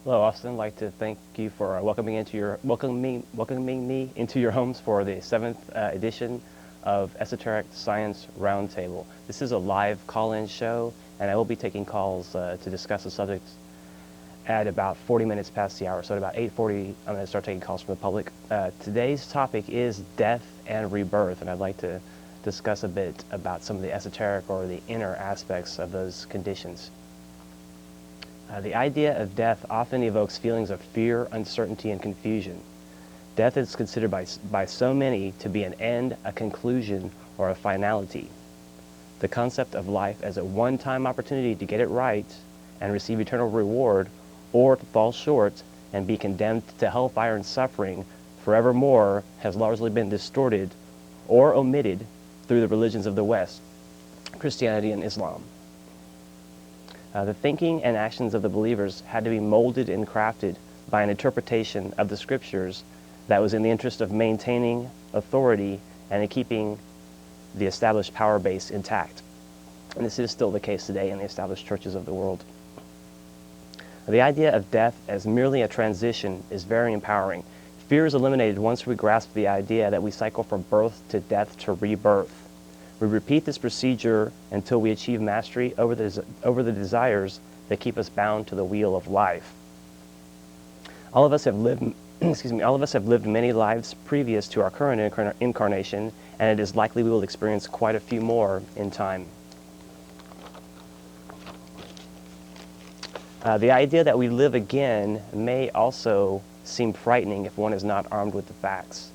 Hello, Austin. I'd like to thank you for welcoming me into your homes for the seventh edition of Esoteric Science Roundtable. This is a live call-in show, and I will be taking calls to discuss the subject at about 40 minutes past the hour. So at about 8:40, I'm going to start taking calls from the public. Today's topic is death and rebirth, and I'd like to discuss a bit about some of the esoteric or the inner aspects of those conditions. The idea of death often evokes feelings of fear, uncertainty, and confusion. Death is considered by so many to be an end, a conclusion, or a finality. The concept of life as a one-time opportunity to get it right and receive eternal reward, or to fall short and be condemned to hellfire and suffering forevermore has largely been distorted or omitted through the religions of the West, Christianity and Islam. The thinking and actions of the believers had to be molded and crafted by an interpretation of the scriptures that was in the interest of maintaining authority and in keeping the established power base intact. And this is still the case today in the established churches of the world. The idea of death as merely a transition is very empowering. Fear is eliminated once we grasp the idea that we cycle from birth to death to rebirth. We repeat this procedure until we achieve mastery over the desires that keep us bound to the wheel of life. All of us have lived, all of us have lived many lives previous to our current incarnation, and it is likely we will experience quite a few more in time. The idea that we live again may also seem frightening if one is not armed with the facts.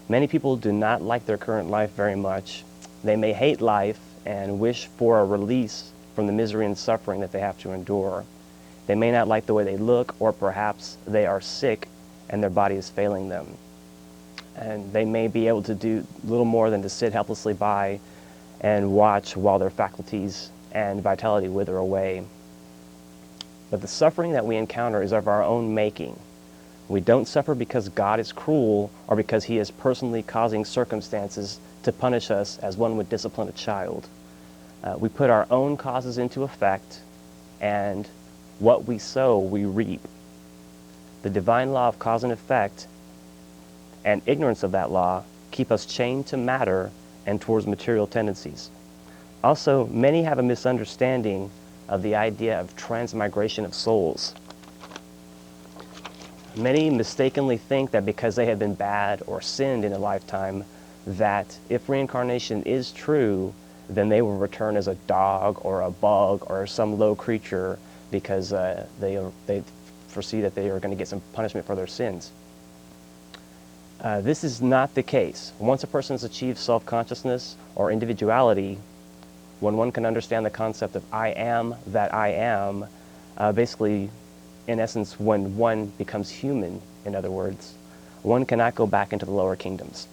Many people do not like their current life very much. They may hate life and wish for a release from the misery and suffering that they have to endure. They may not like the way they look, or perhaps they are sick and their body is failing them. And they may be able to do little more than to sit helplessly by and watch while their faculties and vitality wither away. But the suffering that we encounter is of our own making. We don't suffer because God is cruel or because He is personally causing circumstances to punish us as one would discipline a child. We put our own causes into effect, and what we sow, we reap. The divine law of cause and effect and ignorance of that law keep us chained to matter and towards material tendencies. Also, many have a misunderstanding of the idea of transmigration of souls. Many mistakenly think that because they have been bad or sinned in a lifetime, that if reincarnation is true, then they will return as a dog or a bug or some low creature because they foresee that they are going to get some punishment for their sins. This is not the case. Once a person has achieved self-consciousness or individuality, when one can understand the concept of I am that I am, basically, in essence, when one becomes human, in other words, one cannot go back into the lower kingdoms.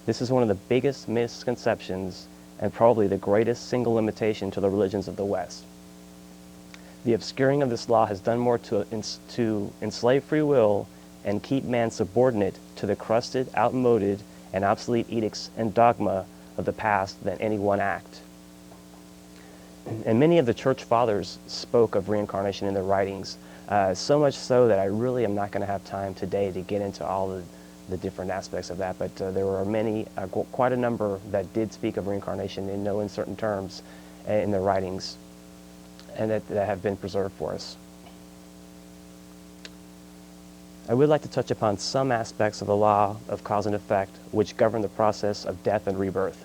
This is one of the biggest misconceptions and probably the greatest single limitation to the religions of the West. The obscuring of this law has done more to enslave free will and keep man subordinate to the crusted, outmoded, and obsolete edicts and dogma of the past than any one act. And many of the church fathers spoke of reincarnation in their writings, so much so that I really am not going to have time today to get into all the different aspects of that, but there were many, quite a number that did speak of reincarnation in no uncertain terms in their writings, and that have been preserved for us. I would like to touch upon some aspects of the law of cause and effect which govern the process of death and rebirth.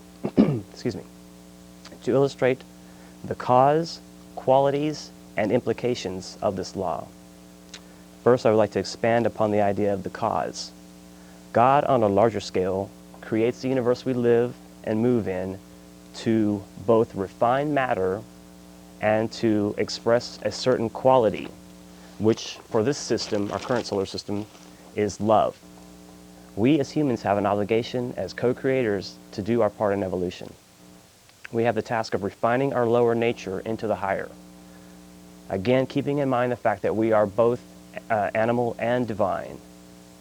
Excuse me. To illustrate the cause, qualities, and implications of this law. First, I would like to expand upon the idea of the cause. God, on a larger scale, creates the universe we live and move in to both refine matter and to express a certain quality, which for this system, our current solar system, is love. We as humans have an obligation as co-creators to do our part in evolution. We have the task of refining our lower nature into the higher. Again, keeping in mind the fact that we are both animal and divine.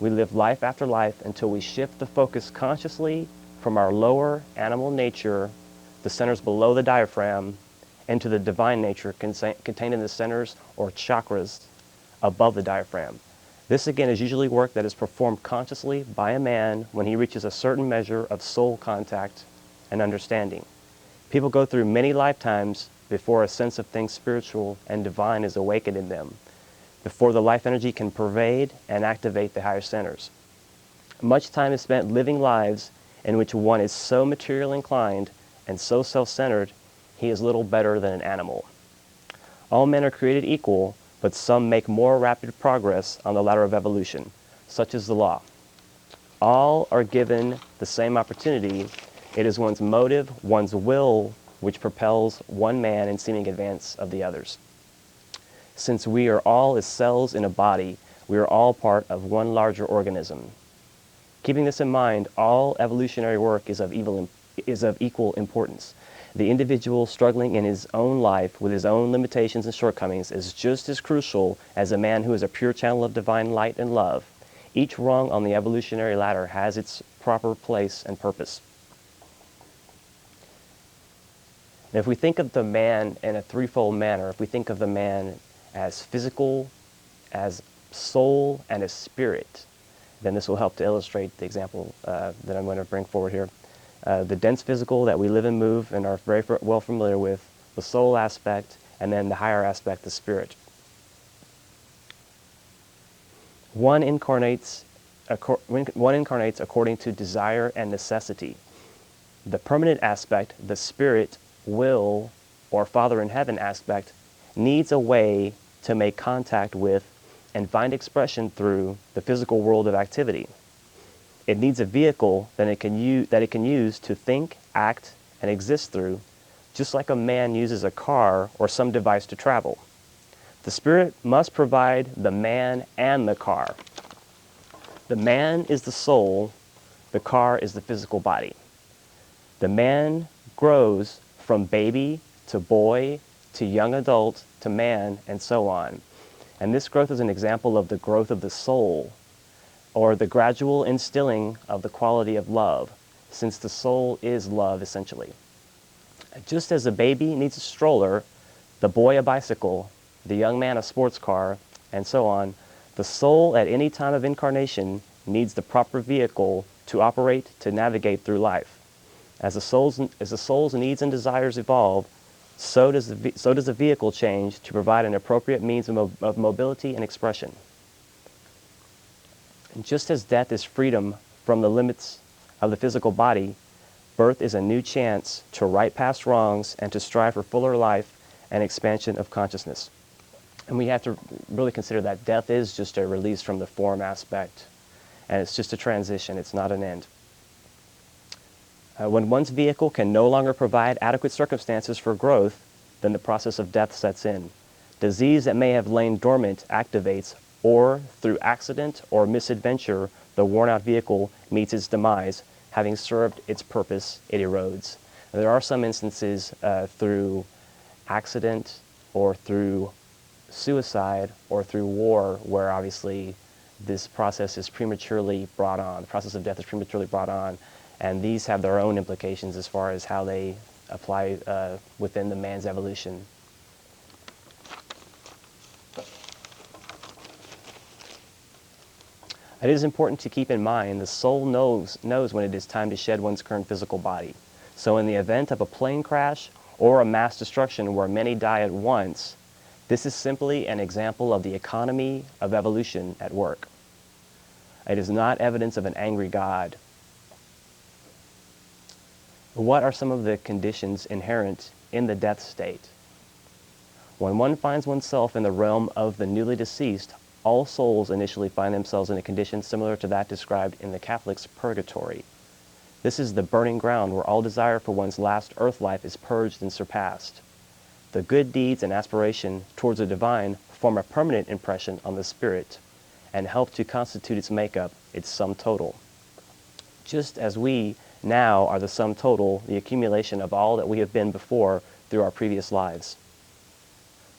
We live life after life until we shift the focus consciously from our lower animal nature, the centers below the diaphragm, into the divine nature contained in the centers or chakras above the diaphragm. This again is usually work that is performed consciously by a man when he reaches a certain measure of soul contact and understanding. People go through many lifetimes before a sense of things spiritual and divine is awakened in them, before the life energy can pervade and activate the higher centers. Much time is spent living lives in which one is so material inclined and so self-centered, he is little better than an animal. All men are created equal, but some make more rapid progress on the ladder of evolution, such is the law. All are given the same opportunity. It is one's motive, one's will, which propels one man in seeming advance of the others. Since we are all as cells in a body, we are all part of one larger organism. Keeping this in mind, all evolutionary work is of equal importance. The individual struggling in his own life with his own limitations and shortcomings is just as crucial as a man who is a pure channel of divine light and love. Each rung on the evolutionary ladder has its proper place and purpose. Now, if we think of the man in a threefold manner, if we think of the man as physical, as soul, and as spirit, then this will help to illustrate the example that I'm going to bring forward here. The dense physical that we live and move and are very well familiar with, the soul aspect, and then the higher aspect, the spirit. One incarnates according to desire and necessity. The permanent aspect, the spirit, will, or Father in Heaven aspect, needs a way to make contact with and find expression through the physical world of activity. It needs a vehicle that it can use to think, act, and exist through, just like a man uses a car or some device to travel. The spirit must provide the man and the car. The man is the soul, the car is the physical body. The man grows from baby to boy to young adult to man and so on. And this growth is an example of the growth of the soul, or the gradual instilling of the quality of love, since the soul is love essentially. Just as a baby needs a stroller, the boy a bicycle, the young man a sports car, and so on, the soul at any time of incarnation needs the proper vehicle to operate, to navigate through life. As the soul's needs and desires evolve, so does the vehicle change to provide an appropriate means of mobility and expression. And just as death is freedom from the limits of the physical body, birth is a new chance to right past wrongs and to strive for fuller life and expansion of consciousness. And we have to really consider that death is just a release from the form aspect, and it's just a transition, it's not an end. When one's vehicle can no longer provide adequate circumstances for growth, then the process of death sets in. Disease that may have lain dormant activates, or through accident or misadventure, the worn-out vehicle meets its demise. Having served its purpose, it erodes. There are some instances through accident or through suicide or through war where obviously this process is prematurely brought on. The process of death is prematurely brought on, and these have their own implications as far as how they apply within the man's evolution. It is important to keep in mind the soul knows when it is time to shed one's current physical body. So in the event of a plane crash or a mass destruction where many die at once, this is simply an example of the economy of evolution at work. It is not evidence of an angry God. What are some of the conditions inherent in the death state? When one finds oneself in the realm of the newly deceased, all souls initially find themselves in a condition similar to that described in the Catholic's purgatory. This is the burning ground where all desire for one's last earth life is purged and surpassed. The good deeds and aspiration towards the divine form a permanent impression on the spirit and help to constitute its makeup, its sum total. Just as we now are the sum total, the accumulation of all that we have been before through our previous lives.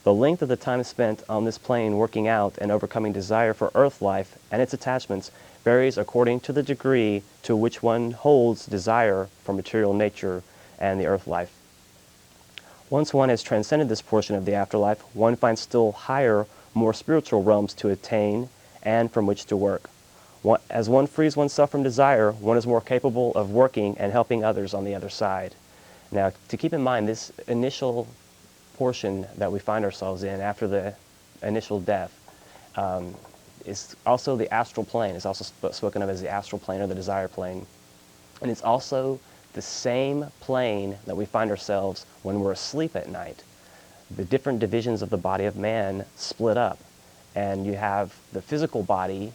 The length of the time spent on this plane working out and overcoming desire for earth life and its attachments varies according to the degree to which one holds desire for material nature and the earth life. Once one has transcended this portion of the afterlife, one finds still higher, more spiritual realms to attain and from which to work. As one frees oneself from desire, one is more capable of working and helping others on the other side. Now, to keep in mind, this initial portion that we find ourselves in after the initial death is also the astral plane. It's also spoken of as the astral plane or the desire plane. And it's also the same plane that we find ourselves when we're asleep at night. The different divisions of the body of man split up. And you have the physical body,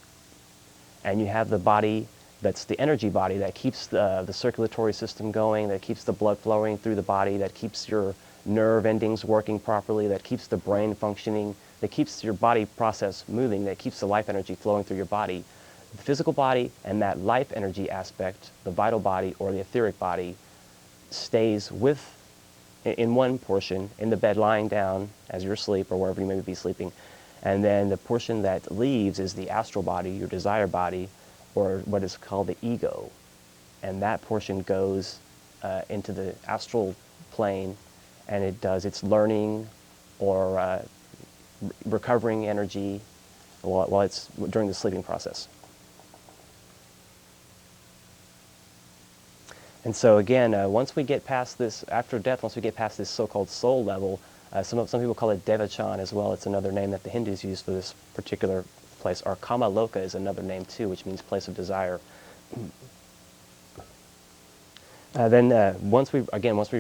and you have the body that's the energy body that keeps the circulatory system going, that keeps the blood flowing through the body, that keeps your nerve endings working properly, that keeps the brain functioning, that keeps your body process moving, that keeps the life energy flowing through your body. The physical body and that life energy aspect, the vital body or the etheric body, stays in one portion, in the bed lying down as you're asleep or wherever you may be sleeping. And then the portion that leaves is the astral body, your desire body, or what is called the ego. And that portion goes into the astral plane, and it does its learning or recovering energy while it's during the sleeping process. And so again, once we get past this, after death, once we get past this so-called soul level, some people call it Devachan as well. It's another name that the Hindus use for this particular place. Or Kamaloka is another name too, which means place of desire. Then once we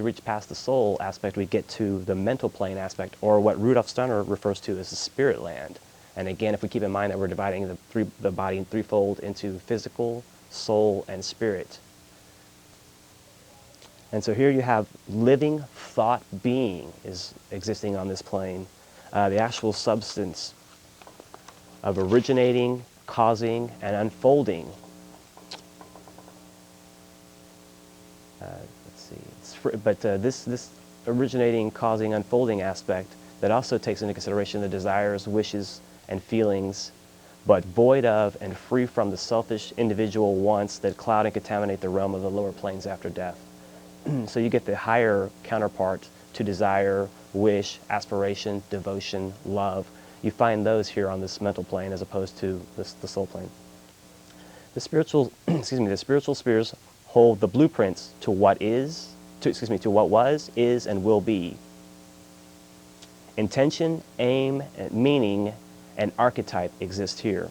reach past the soul aspect, we get to the mental plane aspect, or what Rudolf Steiner refers to as the spirit land. And again, if we keep in mind that we're dividing the body in threefold into physical, soul, and spirit. And so here you have living thought being is existing on this plane, the actual substance of originating, causing, and unfolding. This originating, causing, unfolding aspect that also takes into consideration the desires, wishes, and feelings, but void of and free from the selfish individual wants that cloud and contaminate the realm of the lower planes after death. So you get the higher counterpart to desire, wish, aspiration, devotion, love. You find those here on this mental plane as opposed to the soul plane. The spiritual spheres hold the blueprints to what was, is, and will be. Intention, aim, meaning, and archetype exist here.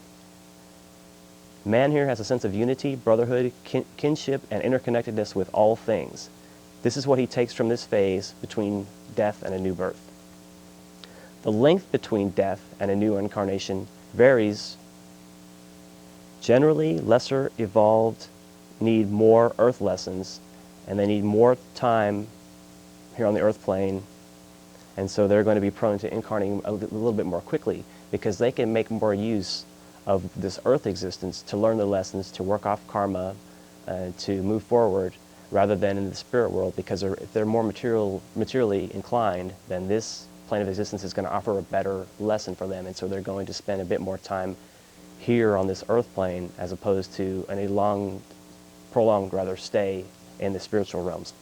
Man here has a sense of unity, brotherhood, kinship, and interconnectedness with all things. This is what he takes from this phase between death and a new birth. The length between death and a new incarnation varies. Generally, lesser evolved need more earth lessons, and they need more time here on the earth plane, and so they're going to be prone to incarnating a little bit more quickly because they can make more use of this earth existence to learn the lessons, to work off karma, to move forward, rather than in the spirit world, because if they're more materially inclined, then this plane of existence is going to offer a better lesson for them, and so they're going to spend a bit more time here on this earth plane as opposed to a prolonged stay in the spiritual realms.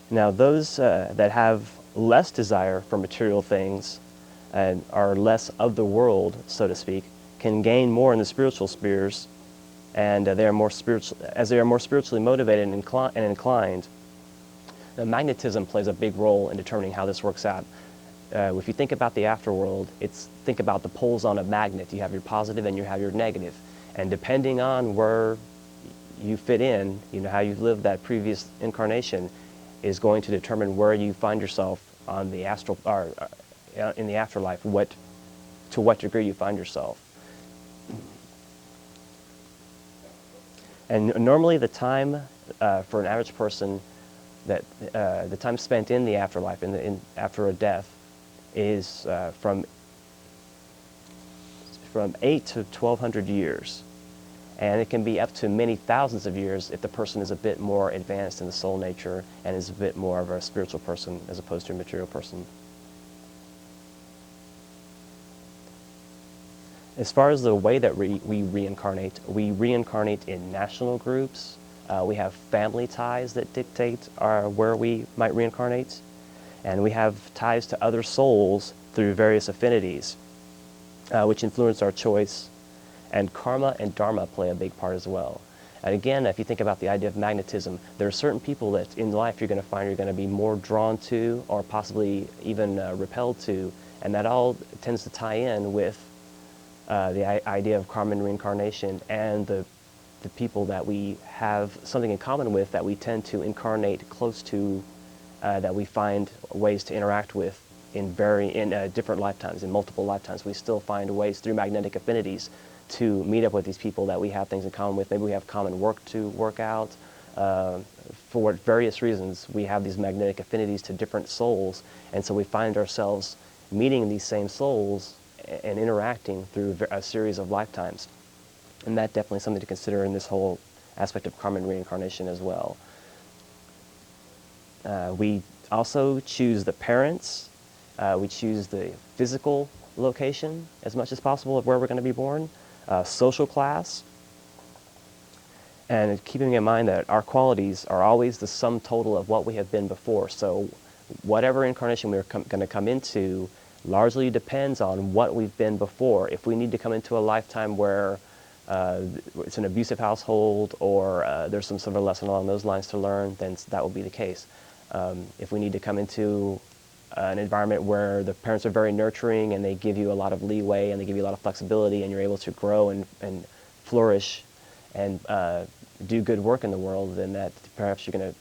Now, those that have less desire for material things and are less of the world, so to speak, can gain more in the spiritual spheres, and as they are more spiritually motivated and inclined. The magnetism plays a big role in determining how this works out. If you think about the afterworld, think about the poles on a magnet. You have your positive and you have your negative. And depending on where you fit in, how you lived that previous incarnation is going to determine where you find yourself on the in the afterlife, to what degree you find yourself. And normally the time for an average person, the time spent in the afterlife, after a death, is from 8 to 1,200 years. And it can be up to many thousands of years if the person is a bit more advanced in the soul nature and is a bit more of a spiritual person as opposed to a material person. As far as the way that we reincarnate in national groups. We have family ties that dictate where we might reincarnate. And we have ties to other souls through various affinities, which influence our choice. And karma and dharma play a big part as well. And again, if you think about the idea of magnetism, there are certain people that in life you're going to find you're going to be more drawn to or possibly even repelled to, and that all tends to tie in with the idea of karma and reincarnation and the people that we have something in common with that we tend to incarnate close to, that we find ways to interact with in different lifetimes, in multiple lifetimes. We still find ways through magnetic affinities to meet up with these people that we have things in common with. Maybe we have common work to work out. For various reasons, we have these magnetic affinities to different souls, and so we find ourselves meeting these same souls and interacting through a series of lifetimes. And that's definitely something to consider in this whole aspect of karma and reincarnation as well. We also choose the parents. We choose the physical location as much as possible of where we're going to be born, social class, and keeping in mind that our qualities are always the sum total of what we have been before. So whatever incarnation we're going to come into largely depends on what we've been before. If we need to come into a lifetime where it's an abusive household or there's some sort of lesson along those lines to learn, then that will be the case. If we need to come into an environment where the parents are very nurturing and they give you a lot of leeway and they give you a lot of flexibility and you're able to grow and flourish and do good work in the world, then that perhaps you're going to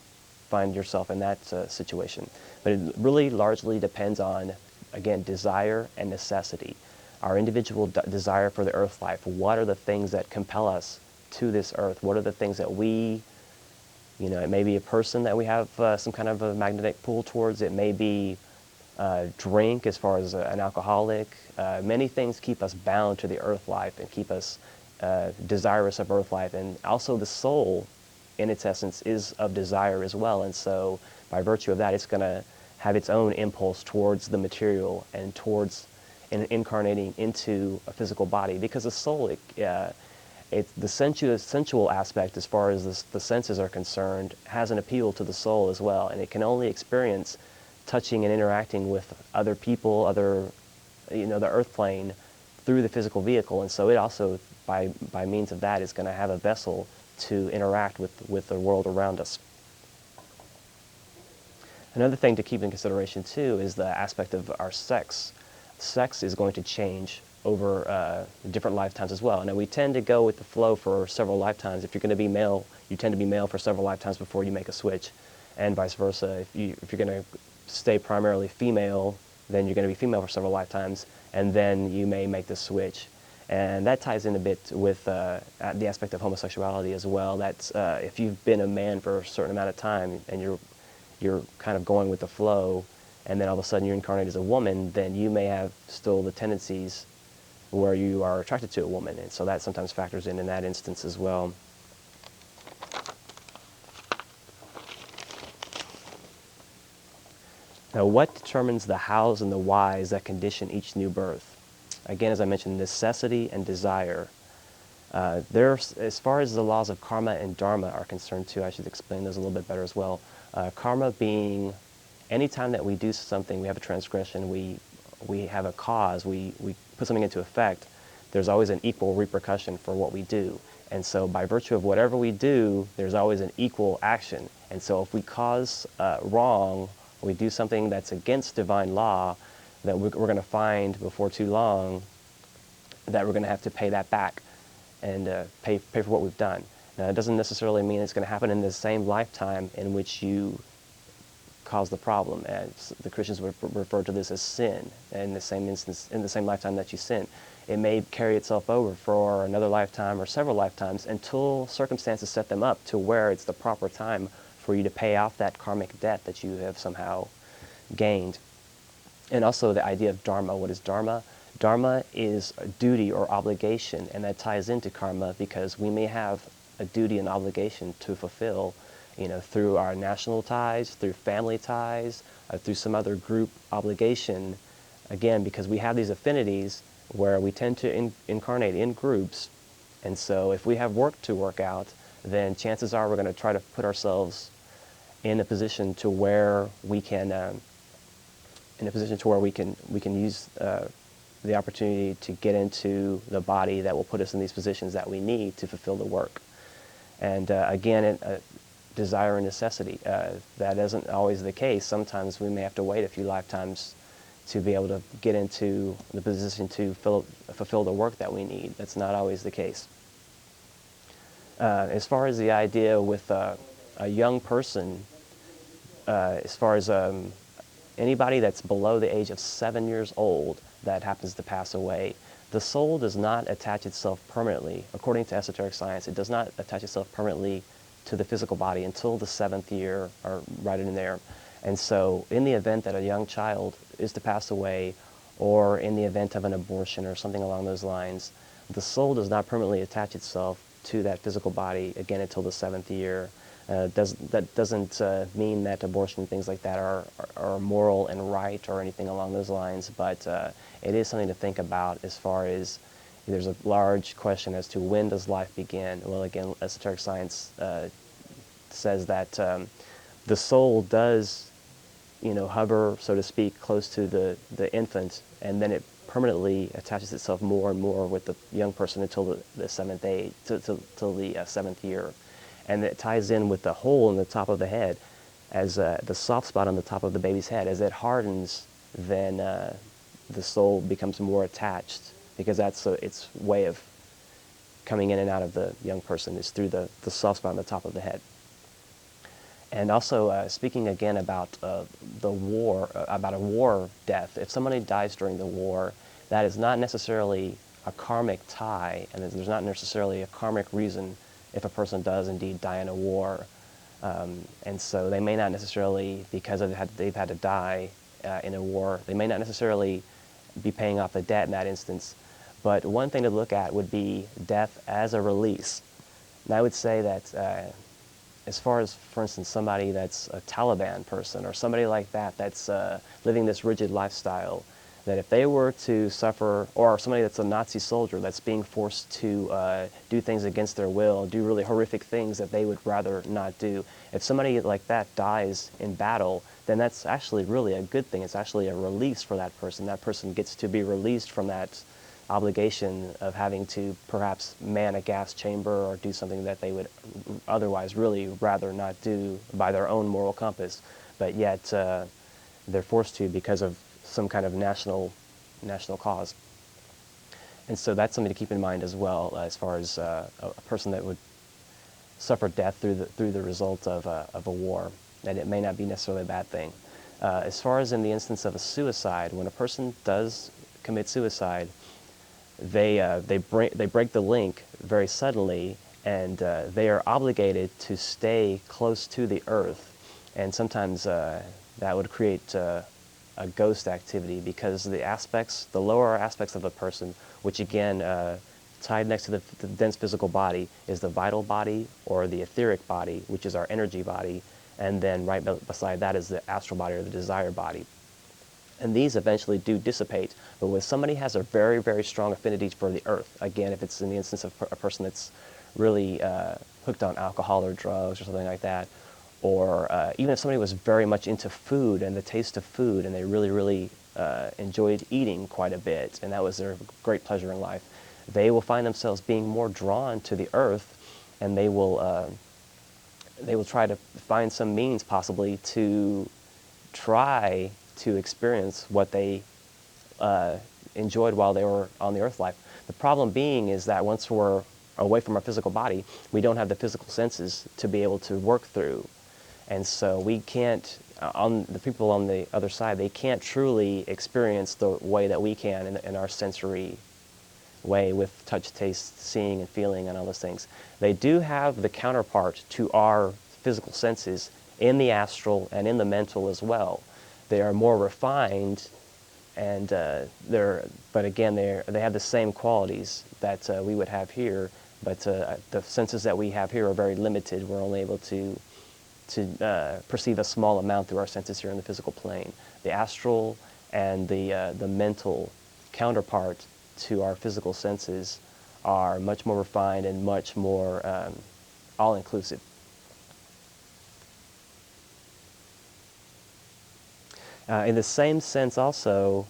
find yourself in that situation. But it really largely depends on, again, desire and necessity. Our individual desire for the earth life. What are the things that compel us to this earth? What are the things that we, it may be a person that we have some kind of a magnetic pull towards. It may be drink as far as an alcoholic. Many things keep us bound to the earth life and keep us desirous of earth life. And also the soul, in its essence, is of desire as well. And so by virtue of that, it's going to have its own impulse towards the material and towards incarnating into a physical body, because the soul, the sensual aspect as far as the senses are concerned has an appeal to the soul as well, and it can only experience touching and interacting with other people, the earth plane, through the physical vehicle. And so it also, by means of that, is going to have a vessel to interact with the world around us. Another thing to keep in consideration too is the aspect of our sex. Sex is going to change over different lifetimes as well. Now we tend to go with the flow for several lifetimes. If you're going to be male, you tend to be male for several lifetimes before you make a switch, and vice versa. If you're going to stay primarily female, then you're going to be female for several lifetimes, and then you may make the switch. And that ties in a bit with the aspect of homosexuality as well. That's if you've been a man for a certain amount of time and you're kind of going with the flow, and then all of a sudden you're incarnated as a woman, then you may have still the tendencies where you are attracted to a woman. And so that sometimes factors in that instance as well. Now, what determines the hows and the whys that condition each new birth? Again, as I mentioned, necessity and desire. As far as the laws of karma and dharma are concerned too, I should explain those a little bit better as well. Karma being any time that we do something, we have a transgression, we have a cause, we put something into effect, there's always an equal repercussion for what we do. And so by virtue of whatever we do, there's always an equal action. And so if we cause wrong, we do something that's against divine law, that we're going to find before too long that we're going to have to pay that back and pay for what we've done. Now, it doesn't necessarily mean it's going to happen in the same lifetime in which you cause the problem. As the Christians would refer to this as sin, in the same instance, in the same lifetime that you sin. It may carry itself over for another lifetime or several lifetimes until circumstances set them up to where it's the proper time for you to pay off that karmic debt that you have somehow gained. And also the idea of dharma. What is dharma? Dharma is a duty or obligation, and that ties into karma because we may have a duty and obligation to fulfill, through our national ties, through family ties, through some other group obligation. Again, because we have these affinities where we tend to incarnate in groups, and so if we have work to work out, then chances are we're going to try to put ourselves in a position to where we can in a position to where we can use the opportunity to get into the body that will put us in these positions that we need to fulfill the work. And again, desire and necessity. That isn't always the case. Sometimes we may have to wait a few lifetimes to be able to get into the position to fulfill the work that we need. That's not always the case. As far as the idea with a young person, as far as anybody that's below the age of 7 years old that happens to pass away, the soul does not attach itself permanently. According to esoteric science, it does not attach itself permanently to the physical body until the 7th year, or right in there. And so in the event that a young child is to pass away, or in the event of an abortion or something along those lines, the soul does not permanently attach itself to that physical body again until the 7th year. That doesn't mean that abortion and things like that are moral and right or anything along those lines, but it is something to think about as far as there's a large question as to when does life begin. Well, again, esoteric science says that the soul does, hover, so to speak, close to the infant, and then it permanently attaches itself more and more with the young person until the seventh age, till the 7th year. And it ties in with the hole in the top of the head, as the soft spot on the top of the baby's head. As it hardens, then the soul becomes more attached, because that's its way of coming in and out of the young person is through the soft spot on the top of the head. And also, speaking again about the war, about a war death, if somebody dies during the war, that is not necessarily a karmic tie, and there's not necessarily a karmic reason if a person does indeed die in a war. And so they may not necessarily, because they've had to die in a war, they may not necessarily be paying off the debt in that instance. But one thing to look at would be death as a release. And I would say that as far as, for instance, somebody that's a Taliban person or somebody like that that's living this rigid lifestyle, that if they were to suffer, or somebody that's a Nazi soldier that's being forced to do things against their will, do really horrific things that they would rather not do, if somebody like that dies in battle, then that's actually really a good thing. It's actually a release for that person. That person gets to be released from that obligation of having to perhaps man a gas chamber or do something that they would otherwise really rather not do by their own moral compass, but yet they're forced to because of some kind of national cause. And so that's something to keep in mind as well, as far as a person that would suffer death through the result of a war, and it may not be necessarily a bad thing. As far as in the instance of a suicide, when a person does commit suicide, they break the link very suddenly, and they are obligated to stay close to the earth, and sometimes that would create a ghost activity, because the lower aspects of a person, which again tied next to the dense physical body, is the vital body or the etheric body, which is our energy body, and then right beside that is the astral body or the desire body. And these eventually do dissipate, but when somebody has a very, very strong affinity for the earth, again, if it's in the instance of a person that's really hooked on alcohol or drugs or something like that, or even if somebody was very much into food and the taste of food, and they really, really enjoyed eating quite a bit, and that was their great pleasure in life, they will find themselves being more drawn to the earth, and they will try to find some means possibly to try to experience what they enjoyed while they were on the earth life. The problem being is that once we're away from our physical body, we don't have the physical senses to be able to work through. And so we can't, on the people on the other side, they can't truly experience the way that we can in our sensory way with touch, taste, seeing, and feeling, and all those things. They do have the counterpart to our physical senses in the astral and in the mental as well. They are more refined, and but again, they have the same qualities that we would have here, but the senses that we have here are very limited. We're only able to perceive a small amount through our senses here in the physical plane. The astral and the mental counterpart to our physical senses are much more refined and much more all-inclusive. In the same sense also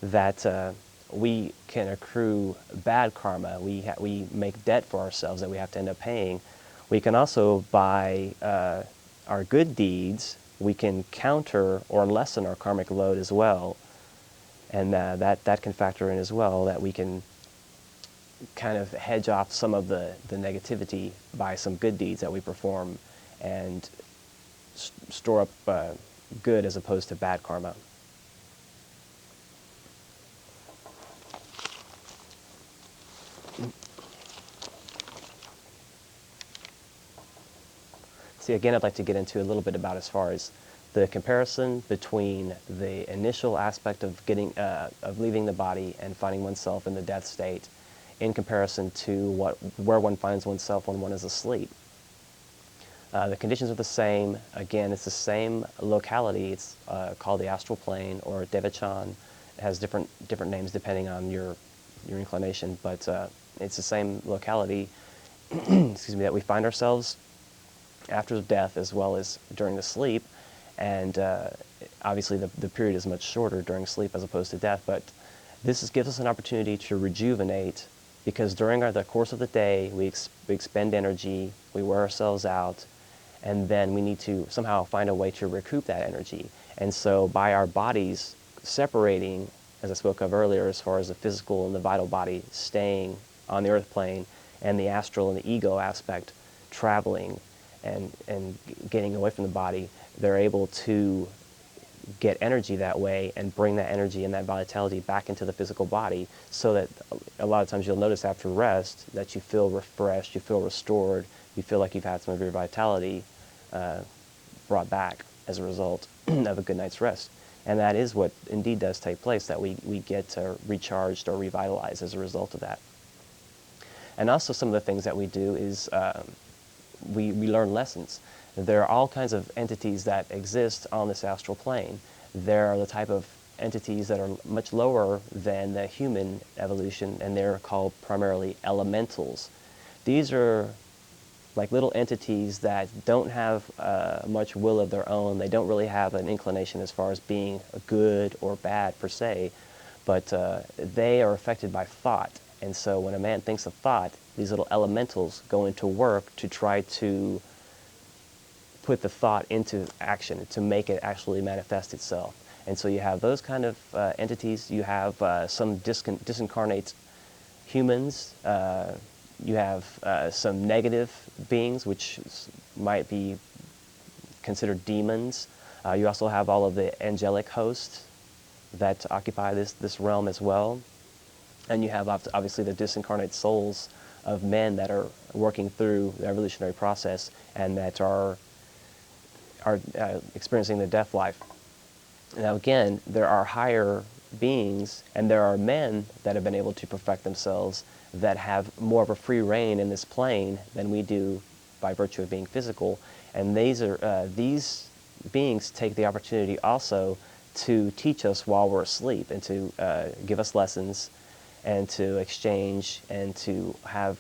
that we can accrue bad karma, we make debt for ourselves that we have to end up paying. We can also, by our good deeds, we can counter or lessen our karmic load as well. And that can factor in as well, that we can kind of hedge off some of the negativity by some good deeds that we perform and store up good as opposed to bad karma. See, again, I'd like to get into a little bit about as far as the comparison between the initial aspect of leaving the body and finding oneself in the death state, in comparison to where one finds oneself when one is asleep. The conditions are the same. Again, it's the same locality. It's called the astral plane or devachan. It has different names depending on your inclination, but it's the same locality. Excuse me, that we find ourselves after death as well as during the sleep, and obviously the period is much shorter during sleep as opposed to death. But gives us an opportunity to rejuvenate, because during the course of the day we expend energy, we wear ourselves out, and then we need to somehow find a way to recoup that energy. And so by our bodies separating, as I spoke of earlier, as far as the physical and the vital body staying on the earth plane, and the astral and the ego aspect traveling and getting away from the body, they're able to get energy that way and bring that energy and that vitality back into the physical body, so that a lot of times you'll notice after rest that you feel refreshed, you feel restored, you feel like you've had some of your vitality brought back as a result of a good night's rest. And that is what indeed does take place, that we get recharged or revitalized as a result of that. And also some of the things that we do is we learn lessons. There are all kinds of entities that exist on this astral plane. There are the type of entities that are much lower than the human evolution, and they're called primarily elementals. These are like little entities that don't have much will of their own. They don't really have an inclination as far as being good or bad per se, but they are affected by thought. And so when a man thinks of thought, these little elementals go into work to try to put the thought into action, to make it actually manifest itself. And so you have those kind of entities. You have some disincarnate humans. You have some negative beings, which might be considered demons. You also have all of the angelic hosts that occupy this realm as well. And you have obviously the disincarnate souls of men that are working through the evolutionary process and that are experiencing the death life. Now again, there are higher beings, and there are men that have been able to perfect themselves that have more of a free reign in this plane than we do by virtue of being physical. And these beings take the opportunity also to teach us while we're asleep, and to give us lessons, and to exchange, and to have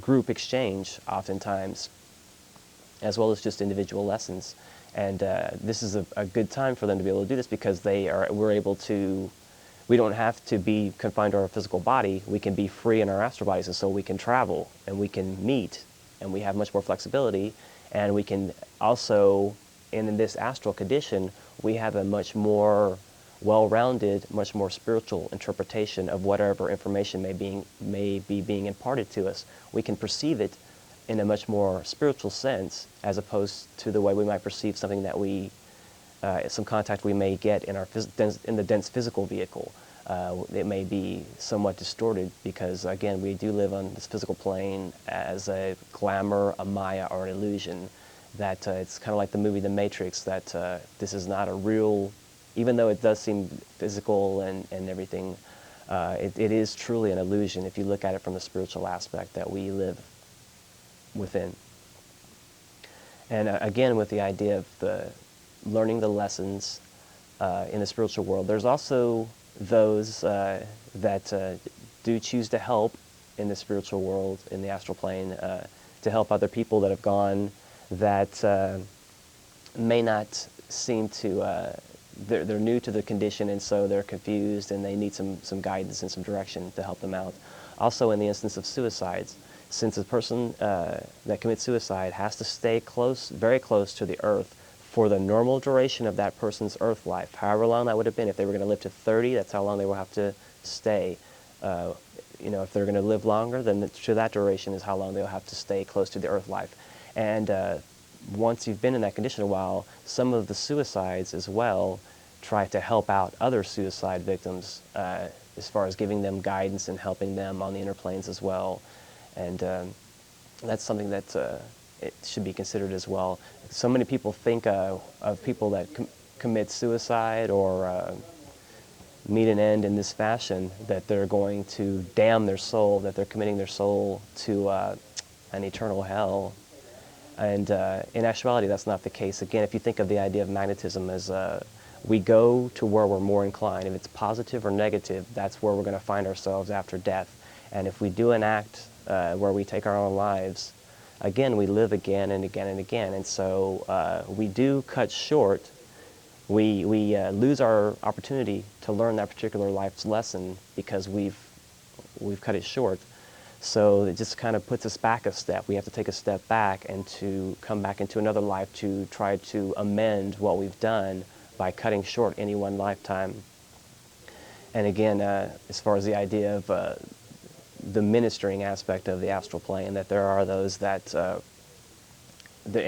group exchange oftentimes, as well as just individual lessons. And this is a good time for them to be able to do this, because we don't have to be confined to our physical body. We can be free in our astral bodies, and so we can travel, and we can meet, and we have much more flexibility. And we can also, in this astral condition, we have a much more well-rounded, much more spiritual interpretation of whatever information may be being imparted to us. We can perceive it in a much more spiritual sense, as opposed to the way we might perceive something that some contact we may get in the dense physical vehicle. It may be somewhat distorted, because again, we do live on this physical plane as a glamour, a maya, or an illusion. That it's kind of like the movie The Matrix, that this is not a real, even though it does seem physical and everything, it is truly an illusion if you look at it from the spiritual aspect that we live within. And again, with the idea of learning the lessons in the spiritual world, there's also those that do choose to help in the spiritual world, in the astral plane, to help other people that have gone, that may not seem to they're new to the condition, and so they're confused, and they need some guidance and some direction to help them out. Also, in the instance of suicides, since a person that commits suicide has to stay close, very close to the earth for the normal duration of that person's earth life, however long that would have been. If they were going to live to 30, that's how long they will have to stay. If they're going to live longer, then to that duration is how long they'll have to stay close to the earth life. And once you've been in that condition a while, some of the suicides as well try to help out other suicide victims as far as giving them guidance and helping them on the inner planes as well. And that's something that it should be considered as well. So many people think of people that commit suicide or meet an end in this fashion, that they're going to damn their soul, that they're committing their soul to an eternal hell. And in actuality, that's not the case. Again, if you think of the idea of magnetism as we go to where we're more inclined. If it's positive or negative, that's where we're going to find ourselves after death. And if we do an act where we take our own lives, again, we live again and again and again. And so we do cut short. We lose our opportunity to learn that particular life's lesson because we've cut it short. So it just kind of puts us back a step. We have to take a step back and to come back into another life to try to amend what we've done by cutting short any one lifetime. And again, as far as the idea of the ministering aspect of the astral plane, that there are those that the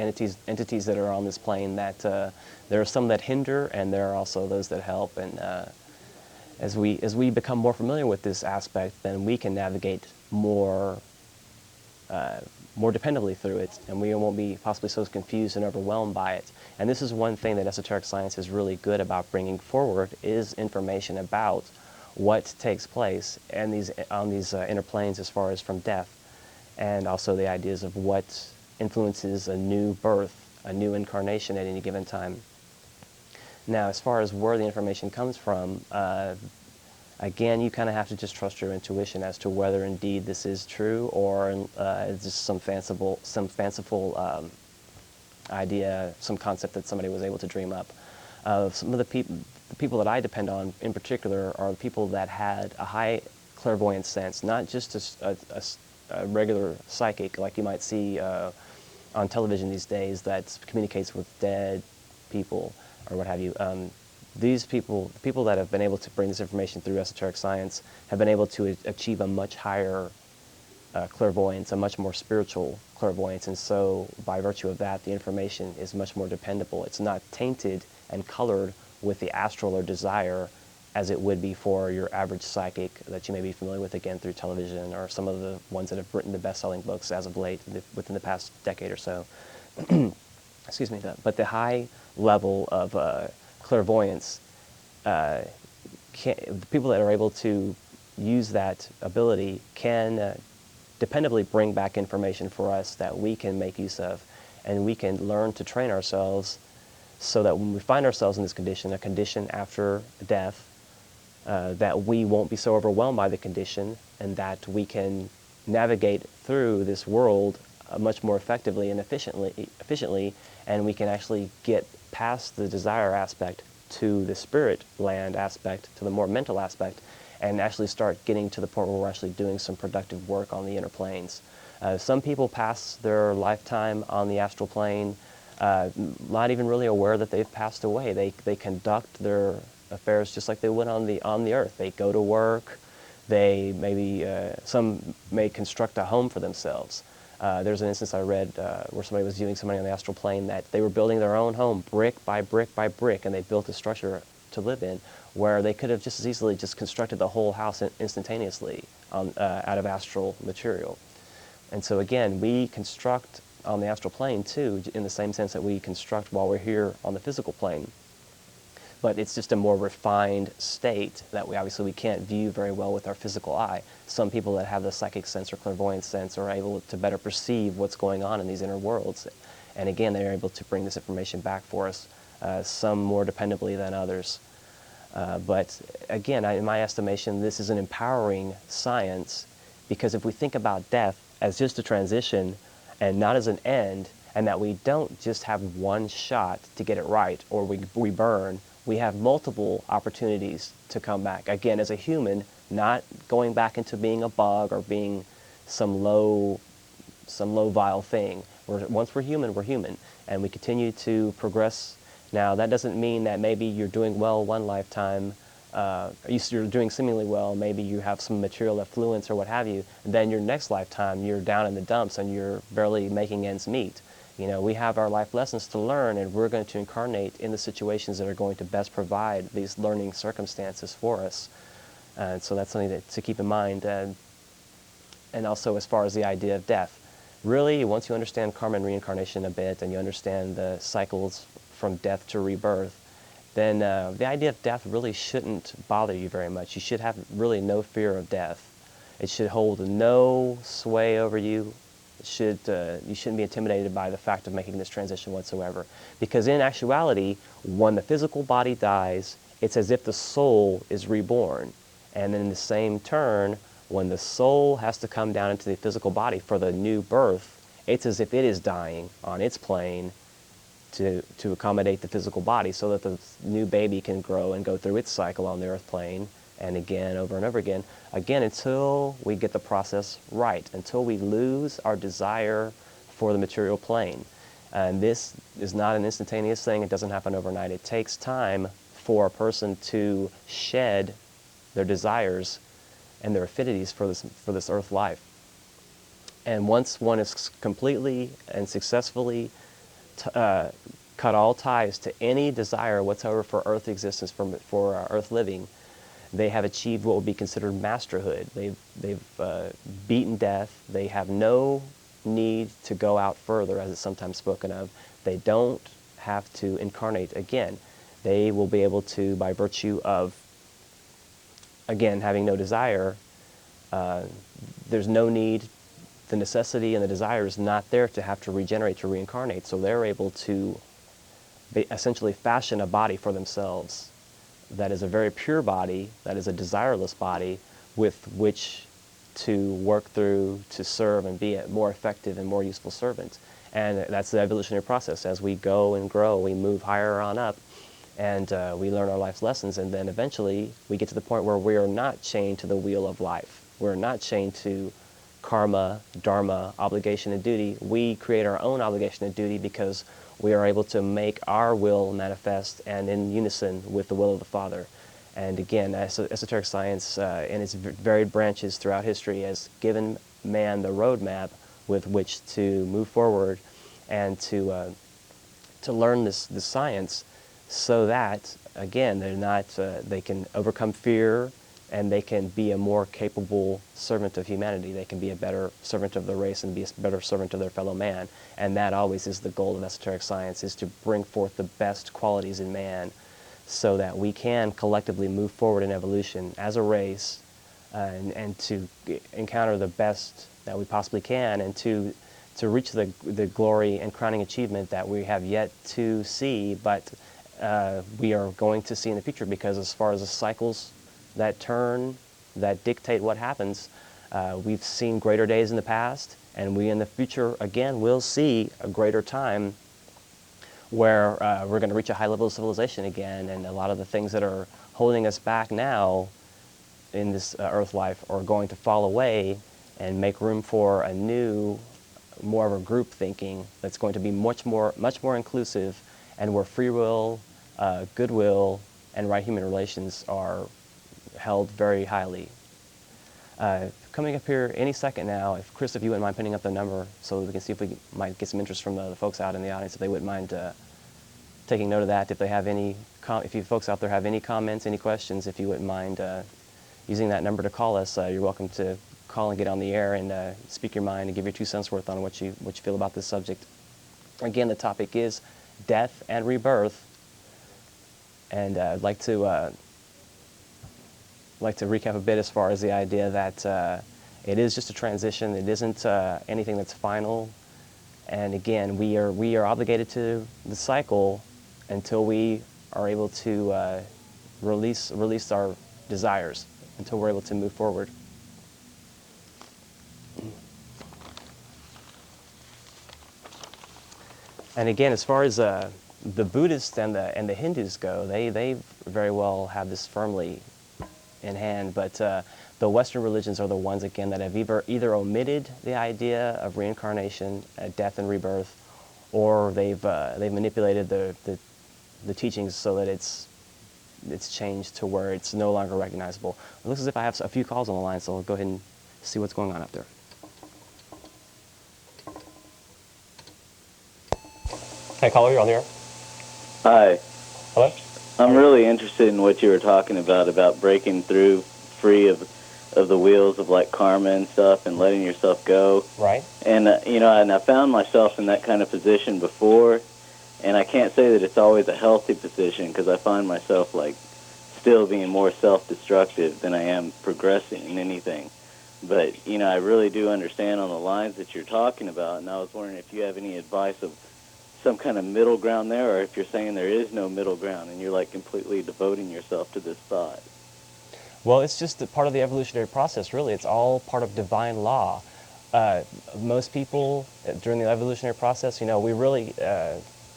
entities that are on this plane, that there are some that hinder, and there are also those that help. And as we become more familiar with this aspect, then we can navigate more dependably through it, and we won't be possibly so confused and overwhelmed by it. And this is one thing that esoteric science is really good about bringing forward, is information about what takes place and on these inner planes as far as from death, and also the ideas of what influences a new birth, a new incarnation at any given time. Now, as far as where the information comes from, again, you kind of have to just trust your intuition as to whether indeed this is true, or it's just some fanciful idea, some concept that somebody was able to dream up. Some of the people that I depend on in particular are the people that had a high clairvoyant sense, not just a regular psychic like you might see on television these days that communicates with dead people or what have you. These people, the people that have been able to bring this information through esoteric science, have been able to achieve a much higher clairvoyance, a much more spiritual clairvoyance, and so by virtue of that, the information is much more dependable. It's not tainted and colored with the astral or desire as it would be for your average psychic that you may be familiar with, again, through television, or some of the ones that have written the best-selling books as of late, within the past decade or so. Excuse me. But the high level of clairvoyance, the people that are able to use that ability can dependably bring back information for us that we can make use of, and we can learn to train ourselves so that when we find ourselves in this condition, a condition after death, that we won't be so overwhelmed by the condition, and that we can navigate through this world much more effectively and efficiently, and we can actually get past the desire aspect to the spirit land aspect, to the more mental aspect, and actually start getting to the point where we're actually doing some productive work on the inner planes. Some people pass their lifetime on the astral plane not even really aware that they've passed away. They conduct their affairs just like they would on the earth. They go to work. They maybe some may construct a home for themselves. There's an instance I read where somebody was viewing somebody on the astral plane that they were building their own home brick by brick by brick, and they built a structure to live in where they could have just as easily just constructed the whole house instantaneously out of astral material. And so again, we construct on the astral plane too, in the same sense that we construct while we're here on the physical plane. But it's just a more refined state that we can't view very well with our physical eye. Some people that have the psychic sense or clairvoyant sense are able to better perceive what's going on in these inner worlds. And again, they're able to bring this information back for us, some more dependably than others. But again, in my estimation, this is an empowering science, because if we think about death as just a transition and not as an end, and that we don't just have one shot to get it right, or we burn, we have multiple opportunities to come back. Again, as a human, not going back into being a bug or being some low vile thing. Once we're human, and we continue to progress. Now, that doesn't mean that maybe you're doing well one lifetime, you're doing seemingly well, maybe you have some material affluence or what have you, and then your next lifetime you're down in the dumps and you're barely making ends meet. You know, we have our life lessons to learn, and we're going to incarnate in the situations that are going to best provide these learning circumstances for us. So that's something to keep in mind. And also as far as the idea of death. Really, once you understand karma and reincarnation a bit, and you understand the cycles from death to rebirth, then the idea of death really shouldn't bother you very much. You should have really no fear of death. It should hold no sway over you. You shouldn't be intimidated by the fact of making this transition whatsoever. Because in actuality, when the physical body dies, it's as if the soul is reborn. And in the same turn, when the soul has to come down into the physical body for the new birth, it's as if it is dying on its plane to accommodate the physical body so that the new baby can grow and go through its cycle on the earth plane, and again, over and over again, until we get the process right, until we lose our desire for the material plane. And this is not an instantaneous thing. It doesn't happen overnight. It takes time for a person to shed their desires and their affinities for this earth life. And once one is completely and successfully cut all ties to any desire whatsoever for earth existence, for earth living, they have achieved what would be considered masterhood. They've beaten death. They have no need to go out further, as it's sometimes spoken of. They don't have to incarnate again. They will be able to, by virtue of, again, having no desire, there's no need, the necessity and the desire is not there to have to regenerate, to reincarnate. So they're able to essentially fashion a body for themselves that is a very pure body, that is a desireless body, with which to work through, to serve, and be a more effective and more useful servant. And that's the evolutionary process. As we go and grow, we move higher on up, and we learn our life's lessons, and then eventually we get to the point where we are not chained to the wheel of life. We're not chained to karma, dharma, obligation, and duty. We create our own obligation and duty because we are able to make our will manifest and in unison with the will of the Father. And again, esoteric science in its varied branches throughout history has given man the roadmap with which to move forward and to learn this science, so that, again, they can overcome fear, and they can be a more capable servant of humanity. They can be a better servant of the race and be a better servant of their fellow man. And that always is the goal of esoteric science, is to bring forth the best qualities in man so that we can collectively move forward in evolution as a race, and to encounter the best that we possibly can, and to reach the glory and crowning achievement that we have yet to see, but we are going to see in the future, because as far as the cycles that turn, that dictate what happens, we've seen greater days in the past, and we in the future, again, will see a greater time where we're going to reach a high level of civilization again, and a lot of the things that are holding us back now in this earth life are going to fall away and make room for a new, more of a group thinking that's going to be much more inclusive, and where free will, goodwill, and right human relations are held very highly. Coming up here any second now, Chris, if you wouldn't mind putting up the number so we can see if we might get some interest from the folks out in the audience, if they wouldn't mind taking note of that. If they have if you folks out there have any comments, any questions, if you wouldn't mind using that number to call us, you're welcome to call and get on the air and speak your mind and give your 2 cents worth on what you feel about this subject. Again, the topic is death and rebirth, and I'd like to recap a bit as far as the idea that it is just a transition. It isn't anything that's final. And again, we are obligated to the cycle until we are able to release our desires, until we're able to move forward. And again, as far as the Buddhists and the Hindus go, they very well have this firmly in hand, but the Western religions are the ones, again, that have either omitted the idea of reincarnation, death and rebirth, or they've manipulated the teachings so that it's changed to where it's no longer recognizable. It looks as if I have a few calls on the line, so I'll go ahead and see what's going on up there. Hey, caller, you're on the air. Hi. Hello? I'm really interested in what you were talking about breaking through free of the wheels of like karma and stuff and letting yourself go. Right. And, and I found myself in that kind of position before, and I can't say that it's always a healthy position because I find myself like still being more self-destructive than I am progressing in anything. But, I really do understand on the lines that you're talking about, and I was wondering if you have any advice of some kind of middle ground there, or if you're saying there is no middle ground and you're like completely devoting yourself to this thought. Well, it's just a part of the evolutionary process, really. It's all part of divine law. Most people, during the evolutionary process, we really,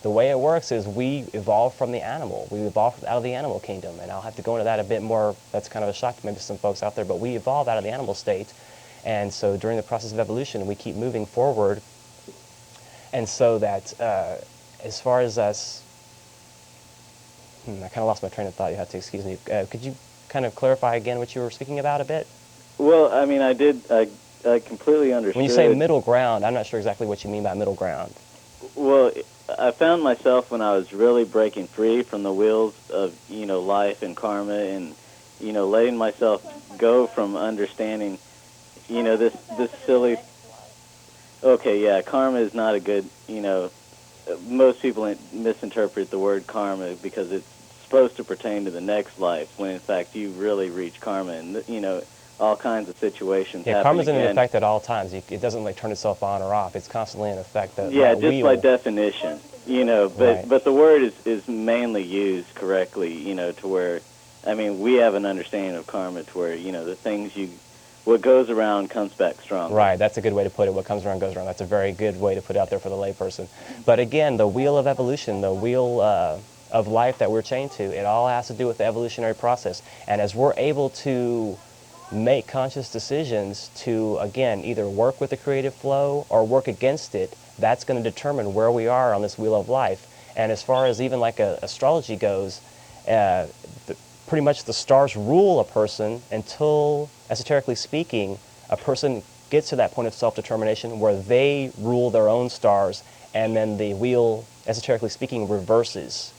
the way it works is we evolve from the animal. We evolve out of the animal kingdom, and I'll have to go into that a bit more. That's kind of a shock to maybe some folks out there, but we evolve out of the animal state, and so during the process of evolution, we keep moving forward. And so that, as far as us, I kind of lost my train of thought. You have to excuse me. Could you kind of clarify again what you were speaking about a bit? Well, I mean, I completely understood. When you say middle ground, I'm not sure exactly what you mean by middle ground. Well, I found myself when I was really breaking free from the wheels of, life and karma and, letting myself go from understanding, this silly. Okay, yeah, karma is not a good, most people misinterpret the word karma because it's supposed to pertain to the next life, when in fact you really reach karma and, all kinds of situations happen. Yeah, karma's in again. effect at all times. It doesn't turn itself on or off. It's constantly in effect. Yeah, just by definition, but right. But the word is mainly used correctly, to where, we have an understanding of karma to where, the things what goes around comes back strong. Right, that's a good way to put it. What comes around goes around. That's a very good way to put it out there for the layperson. But again, the wheel of evolution, the wheel of life that we're chained to, it all has to do with the evolutionary process. And as we're able to make conscious decisions to, again, either work with the creative flow or work against it, that's going to determine where we are on this wheel of life. And as far as even like astrology goes, pretty much the stars rule a person until, esoterically speaking, a person gets to that point of self-determination where they rule their own stars, and then the wheel, esoterically speaking, reverses.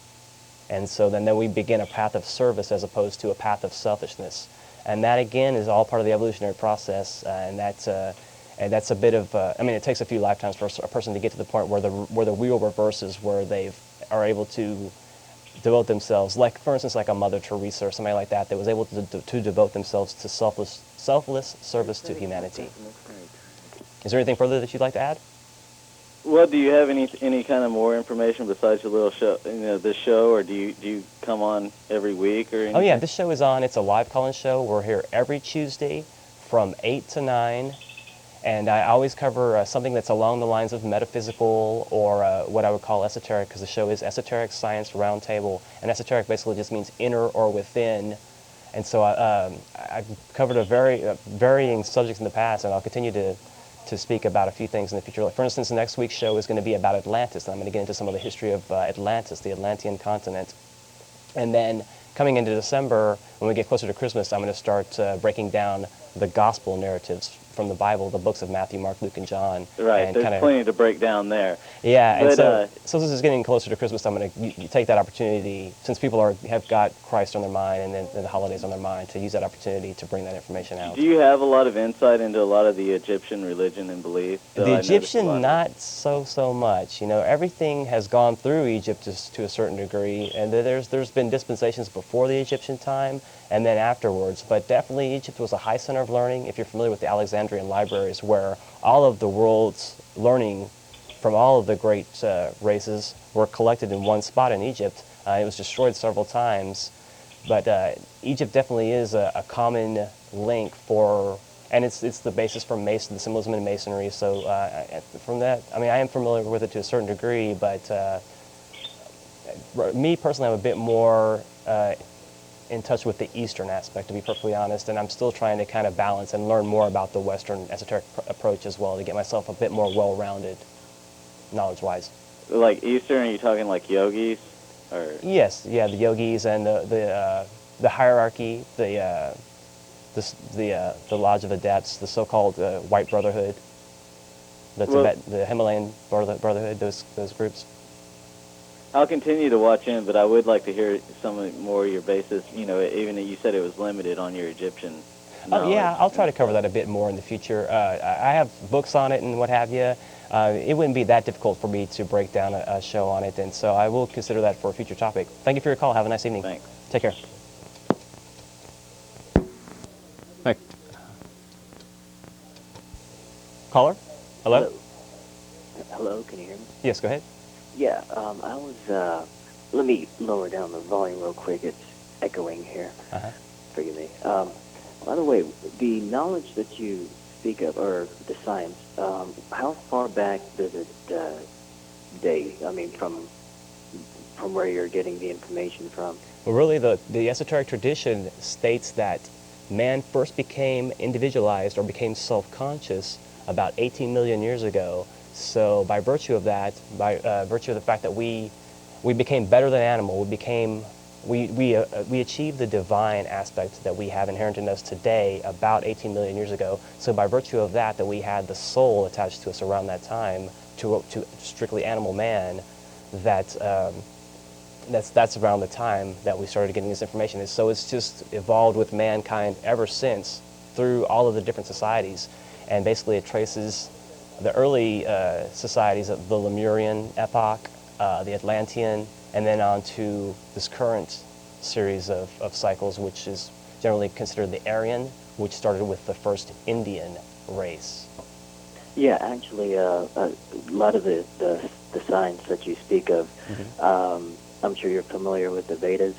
And so then we begin a path of service as opposed to a path of selfishness. And that, again, is all part of the evolutionary process, and that's a bit of, it takes a few lifetimes for a person to get to the point where the wheel reverses, where they are able to devote themselves, like, for instance, like a Mother Teresa or somebody like that was able to devote themselves to selfless service to humanity. Is there anything further that you'd like to add? Well, do you have any kind of more information besides your little show, this show, or do you come on every week or anything? Oh yeah, this show is on. It's a live call-in show. We're here every Tuesday from 8 to 9. And I always cover something that's along the lines of metaphysical or what I would call esoteric, because the show is Esoteric Science Roundtable. And esoteric basically just means inner or within. And so I've covered varying subjects in the past, and I'll continue to speak about a few things in the future. Like, for instance, the next week's show is going to be about Atlantis. And I'm going to get into some of the history of Atlantis, the Atlantean continent. And then coming into December, when we get closer to Christmas, I'm going to start breaking down the gospel narratives from the Bible, the books of Matthew, Mark, Luke, and John. Right, and there's plenty to break down there. Yeah, but, and so this is getting closer to Christmas. I'm going to take that opportunity, since people have got Christ on their mind and then the holidays on their mind, to use that opportunity to bring that information out. Do you have a lot of insight into a lot of the Egyptian religion and belief? The Egyptian, not so much. Everything has gone through Egypt to a certain degree, and there's been dispensations before the Egyptian time and then afterwards. But definitely Egypt was a high center of learning. If you're familiar with the Alexandrian libraries, where all of the world's learning from all of the great races were collected in one spot in Egypt. It was destroyed several times, but Egypt definitely is a common link for, and it's the basis for the symbolism in Masonry. So from that, I am familiar with it to a certain degree, but me personally, I'm a bit more in touch with the Eastern aspect, to be perfectly honest, and I'm still trying to kind of balance and learn more about the Western esoteric approach as well to get myself a bit more well-rounded, knowledge-wise. Like Eastern, are you talking like yogis, or? Yes, yeah, the yogis and the hierarchy, the Lodge of Adepts, the so-called White Brotherhood, the Well, Tibet, the Himalayan Brotherhood, those groups. I'll continue to watch in, but I would like to hear some more of your basis. You know, even though you said it was limited on your Egyptian Oh yeah, knowledge I'll try and to cover stuff. that a bit more in the future. I have books on it and what have you. It wouldn't be that difficult for me to break down a show on it, and so I will consider that for a future topic. Thank you for your call. Have a nice evening. Thanks. Take care. Hi. Caller? Hello? Hello. Hello, can you hear me? Yes, go ahead. Yeah, I was, let me lower down the volume real quick. It's echoing here. Uh-huh. Forgive me. By the way, the knowledge that you speak of, or the science, how far back does it date? I mean, from where you're getting the information from? Well, really, the esoteric tradition states that man first became individualized or became self-conscious about 18 million years ago. So by virtue of that, by virtue of the fact that we became better than animal, we achieved the divine aspect that we have inherent in us today about 18 million years ago. So by virtue of that we had the soul attached to us around that time, to strictly animal man, that's around the time that we started getting this information. And so it's just evolved with mankind ever since through all of the different societies. And basically it traces the early societies of the Lemurian epoch, the Atlantean, and then on to this current series of cycles, which is generally considered the Aryan, which started with the first Indian race. Yeah, actually, a lot of the science that you speak of, I'm sure you're familiar with the Vedas.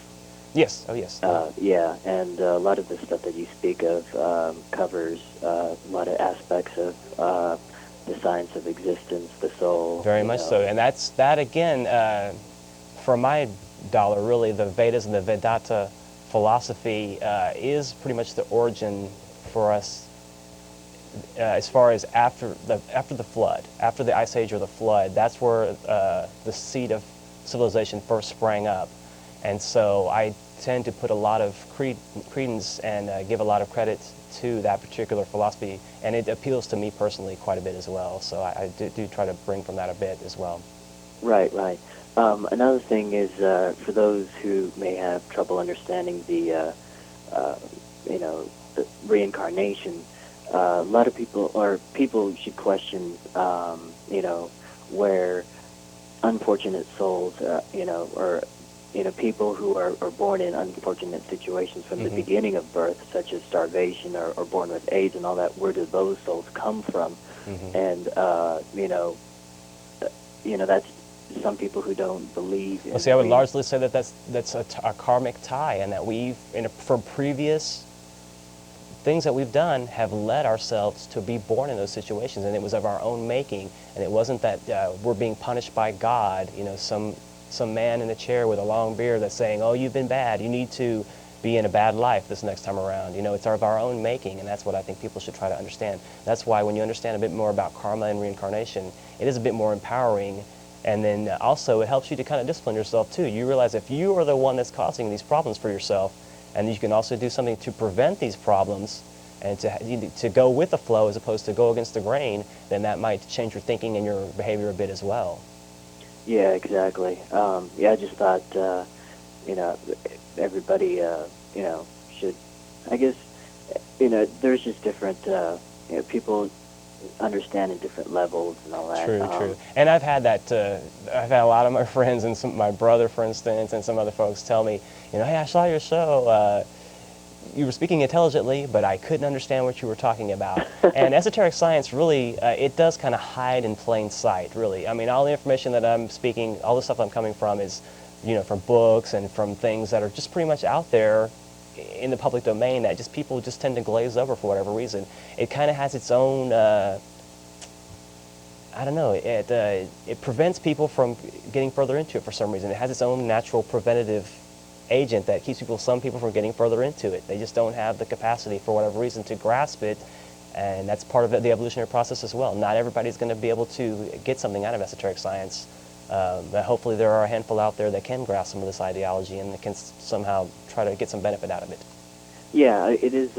Yes, oh yes. Yeah, and a lot of the stuff that you speak of covers a lot of aspects of the science of existence, the soul. Very much so, and that again, for my dollar, really, the Vedas and the Vedanta philosophy is pretty much the origin for us as far as after the flood, after the Ice Age or the flood. That's where the seed of civilization first sprang up, and so I tend to put a lot of credence and give a lot of credit to that particular philosophy, and it appeals to me personally quite a bit as well. So I do try to bring from that a bit as well. Right, right. Another thing is for those who may have trouble understanding the reincarnation. A lot of people should question, where unfortunate souls, or people who are born in unfortunate situations from the beginning of birth, such as starvation or born with AIDS and all that. Where do those souls come from? And that's some people who don't believe in. Well, see, I would largely say that that's a karmic tie, and that from previous things that we've done have led ourselves to be born in those situations, and it was of our own making, and it wasn't that we're being punished by God, some man in a chair with a long beard that's saying, oh, you've been bad, you need to be in a bad life this next time around. It's of our own making, and that's what I think people should try to understand. That's why when you understand a bit more about karma and reincarnation, it is a bit more empowering, and then also it helps you to kind of discipline yourself too. You realize if you are the one that's causing these problems for yourself, and you can also do something to prevent these problems and to go with the flow as opposed to go against the grain, then that might change your thinking and your behavior a bit as well. Yeah, exactly. I just thought, everybody, should, I guess, there's just different, people understand in different levels and all that. True. And I've had that, I've had a lot of my friends and my brother, for instance, and some other folks tell me, hey, I saw your show. You were speaking intelligently, but I couldn't understand what you were talking about. And esoteric science really, it does kind of hide in plain sight, really. I mean, all the information that I'm speaking, all the stuff I'm coming from is, from books and from things that are just pretty much out there in the public domain that just people just tend to glaze over for whatever reason. It kind of has its own, I don't know, it prevents people from getting further into it for some reason. It has its own natural preventative agent that keeps some people from getting further into it. They just don't have the capacity for whatever reason to grasp it, and that's part of the evolutionary process as well. Not everybody's going to be able to get something out of esoteric science, but hopefully there are a handful out there that can grasp some of this ideology and that can somehow try to get some benefit out of it. Yeah, it is.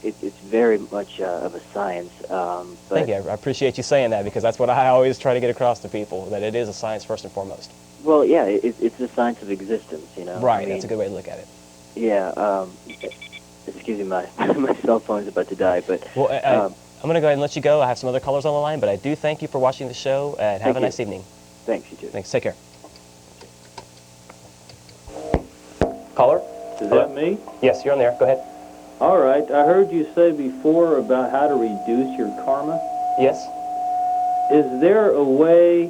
It's very much of a science. But Thank you. I appreciate you saying that, because that's what I always try to get across to people, that it is a science first and foremost. Well, yeah, it's the science of existence, you know. Right, I mean, that's a good way to look at it. Yeah. Excuse me, my my cell phone's about to die, but. Well, I'm going to go ahead and let you go. I have some other callers on the line, but I do thank you for watching the show, and have a nice evening. Thanks, you too. Thanks. Take care. Caller? Is that me? Yes, you're on there. Go ahead. All right. I heard you say before about how to reduce your karma. Yes? Is there a way,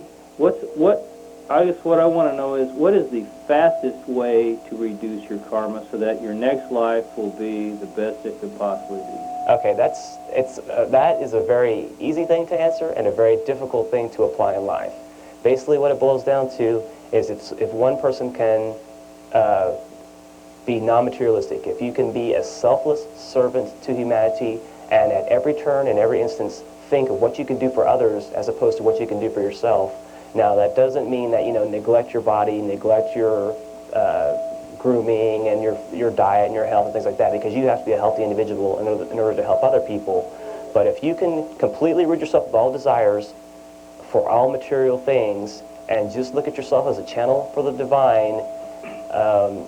I guess what I want to know is, what is the fastest way to reduce your karma so that your next life will be the best it could possibly be? Okay, that is a very easy thing to answer and a very difficult thing to apply in life. Basically, what it boils down to is if one person can be non-materialistic, if you can be a selfless servant to humanity, and at every turn and every instance think of what you can do for others as opposed to what you can do for yourself. Now, that doesn't mean that, neglect your body, neglect your grooming and your diet and your health and things like that, because you have to be a healthy individual in order to help other people. But if you can completely rid yourself of all desires for all material things and just look at yourself as a channel for the divine,